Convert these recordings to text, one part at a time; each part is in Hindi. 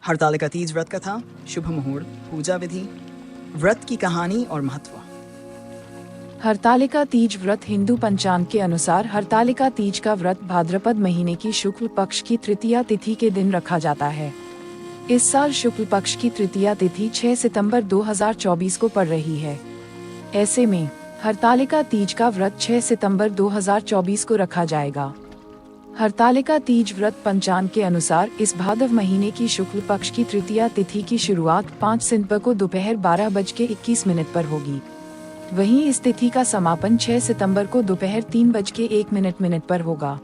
हरतालिका तीज व्रत कथा, शुभ मुहूर्त, पूजा विधि, व्रत की कहानी और महत्व। हरतालिका तीज व्रत हिंदू पंचांग के अनुसार हरतालिका तीज का व्रत भाद्रपद महीने की शुक्ल पक्ष की तृतीया तिथि के दिन रखा जाता है। इस साल शुक्ल पक्ष की तृतीया तिथि 6 सितंबर 2024 को पड़ रही है। ऐसे में हरतालिका तीज का व्रत 6 सितंबर 2024 को रखा जाएगा। हरतालिका तीज व्रत पंचांग के अनुसार इस भादव महीने की शुक्ल पक्ष की तृतीया तिथि की शुरुआत 5 सितंबर को दोपहर 12:21 पर होगी। वहीं इस तिथि का समापन 6 सितंबर को दोपहर 3:01 पर होगा।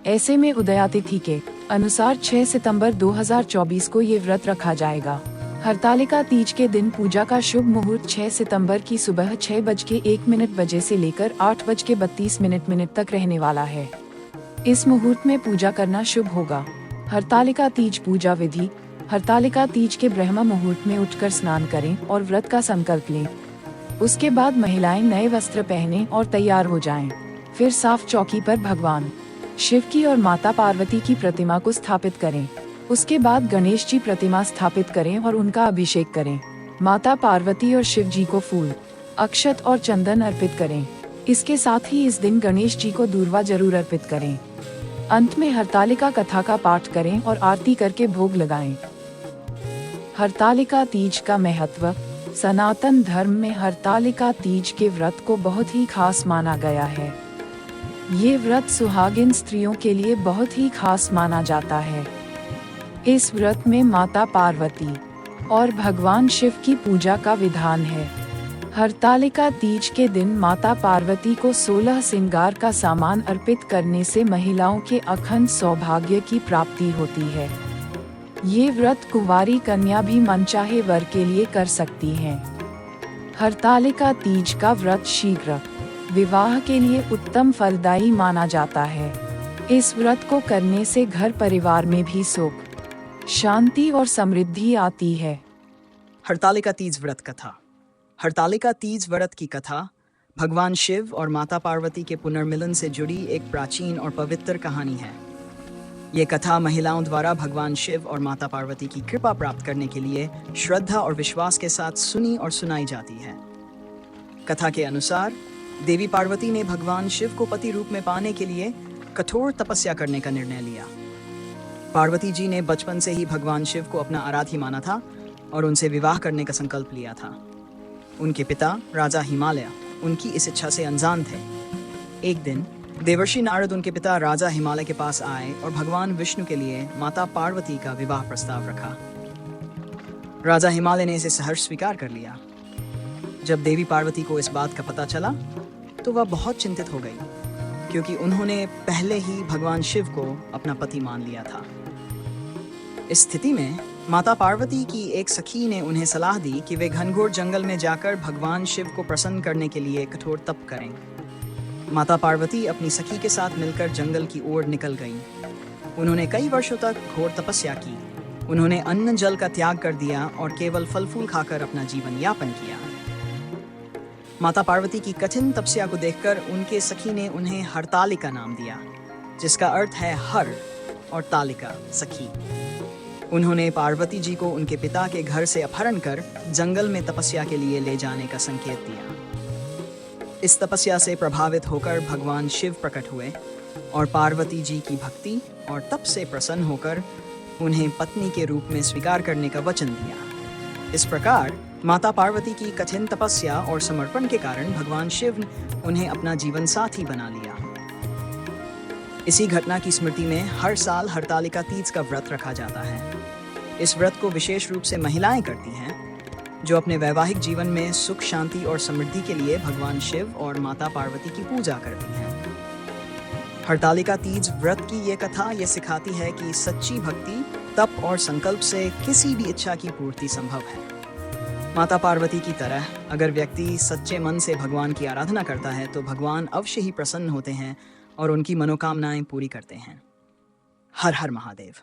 ऐसे में उदया तिथि के अनुसार 6 सितंबर 2024 को ये व्रत रखा जाएगा। हरतालिका तीज के दिन पूजा का शुभ मुहूर्त 6 सितंबर की सुबह 6:01 बजे से लेकर 8:32 तक रहने वाला है। इस मुहूर्त में पूजा करना शुभ होगा। हरतालिका तीज पूजा विधि। हरतालिका तीज के ब्रह्म मुहूर्त में उठकर स्नान करें और व्रत का संकल्प लें। उसके बाद महिलाएं नए वस्त्र पहनें और तैयार हो जाएं। फिर साफ चौकी पर भगवान शिव की और माता पार्वती की प्रतिमा को स्थापित करें। उसके बाद गणेश जी प्रतिमा स्थापित करें और उनका अभिषेक करें। माता पार्वती और शिव जी को फूल, अक्षत और चंदन अर्पित करें। इसके साथ ही इस दिन गणेश जी को दूर्वा जरूर अर्पित करें। अंत में हरतालिका कथा का पाठ करें और आरती करके भोग लगाएं। हरतालिका तीज का महत्व। सनातन धर्म में हरतालिका तीज के व्रत को बहुत ही खास माना गया है। ये व्रत सुहागिन स्त्रियों के लिए बहुत ही खास माना जाता है। इस व्रत में माता पार्वती और भगवान शिव की पूजा का विधान है। हरतालिका तीज के दिन माता पार्वती को 16 श्रृंगार का सामान अर्पित करने से महिलाओं के अखंड सौभाग्य की प्राप्ति होती है। ये व्रत कुंवारी कन्या भी मनचाहे वर के लिए कर सकती हैं। हरतालिका तीज का व्रत शीघ्र विवाह के लिए उत्तम फलदायी माना जाता है। इस व्रत को करने से घर परिवार में भी सुख, शांति और समृद्धि आती है। हरतालिका तीज व्रत कथा। हरतालिका तीज व्रत की कथा भगवान शिव और माता पार्वती के पुनर्मिलन से जुड़ी एक प्राचीन और पवित्र कहानी है। ये कथा महिलाओं द्वारा भगवान शिव और माता पार्वती की कृपा प्राप्त करने के लिए श्रद्धा और विश्वास के साथ सुनी और सुनाई जाती है। कथा के अनुसार देवी पार्वती ने भगवान शिव को पति रूप में पाने के लिए कठोर तपस्या करने का निर्णय लिया। पार्वती जी ने बचपन से ही भगवान शिव को अपना आराध्य माना था और उनसे विवाह करने का संकल्प लिया था। उनके पिता राजा हिमालय उनकी इस इच्छा से अनजान थे। एक दिन देवर्षि नारद उनके पिता राजा हिमालय के पास आए और भगवान विष्णु के लिए माता पार्वती का विवाह प्रस्ताव रखा। राजा हिमालय ने इसे सहर्ष स्वीकार कर लिया। जब देवी पार्वती को इस बात का पता चला तो वह बहुत चिंतित हो गई, क्योंकि उन्होंने पहले ही भगवान शिव को अपना पति मान लिया था। इस स्थिति में माता पार्वती की एक सखी ने उन्हें सलाह दी कि वे घनघोर जंगल में जाकर भगवान शिव को प्रसन्न करने के लिए कठोर तप करें। माता पार्वती अपनी सखी के साथ मिलकर जंगल की ओर निकल गईं। उन्होंने कई वर्षों तक घोर तपस्या की। उन्होंने अन्न जल का त्याग कर दिया और केवल फल फूल खाकर अपना जीवन यापन किया। माता पार्वती की कठिन तपस्या को देखकर उनके सखी ने उन्हें हरतालिका नाम दिया, जिसका अर्थ है हर और तालिका सखी। उन्होंने पार्वती जी को उनके पिता के घर से अपहरण कर जंगल में तपस्या के लिए ले जाने का संकेत दिया। इस तपस्या से प्रभावित होकर भगवान शिव प्रकट हुए और पार्वती जी की भक्ति और तप से प्रसन्न होकर उन्हें पत्नी के रूप में स्वीकार करने का वचन दिया। इस प्रकार माता पार्वती की कठिन तपस्या और समर्पण के कारण भगवान शिव ने उन्हें अपना जीवन साथी बना लिया। इसी घटना की स्मृति में हर साल हरतालिका तीज का व्रत रखा जाता है। इस व्रत को विशेष रूप से महिलाएं करती हैं, जो अपने वैवाहिक जीवन में सुख, शांति और समृद्धि के लिए भगवान शिव और माता पार्वती की पूजा करती हैं। हरतालिका तीज व्रत की ये कथा ये सिखाती है कि सच्ची भक्ति, तप और संकल्प से किसी भी इच्छा की पूर्ति संभव है। माता पार्वती की तरह अगर व्यक्ति सच्चे मन से भगवान की आराधना करता है तो भगवान अवश्य ही प्रसन्न होते हैं और उनकी मनोकामनाएं पूरी करते हैं। हर हर महादेव।